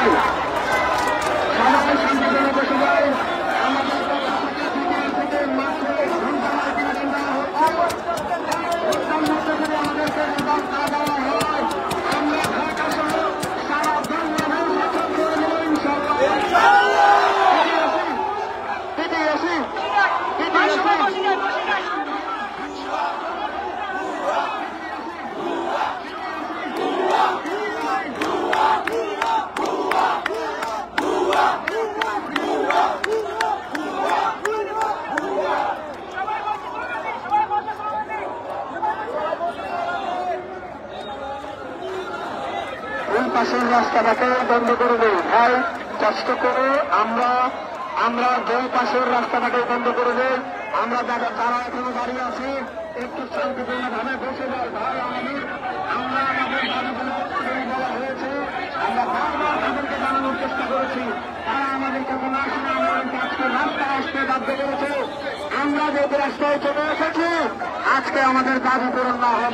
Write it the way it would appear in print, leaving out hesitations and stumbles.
যাই, সবাই শান্তিপূর্ণ বসে যাই। আমাদের থেকে মাত্র ঘন্টা আমাদেরকে ব্যবস্থা দেওয়া হয়। আমরা ঢাকা সহ সারা বাংলাদেশ ওই পাশের রাস্তাটাকে বন্ধ করে দেয় ভাই, কষ্ট করে আমরা দুই পাশের রাস্তাটাকে বন্ধ করে দেই। আমরা যারা এখনো দাঁড়িয়ে আছি একটু শান্তিপূর্ণ ভাবে বসে যাই ভাই। আমরা আমাদের দাবিগুলো বলা হয়েছে, আমরা বারবার তাদেরকে জানানোর চেষ্টা করেছি, তারা আমাদেরকে কোনো আসলে আমাদেরকে আজকে রাস্তায় আসতে বাধ্য করেছে। আমরা যে রাস্তায় চলে এসেছি, আজকে আমাদের দাবি পূরণ না হওয়া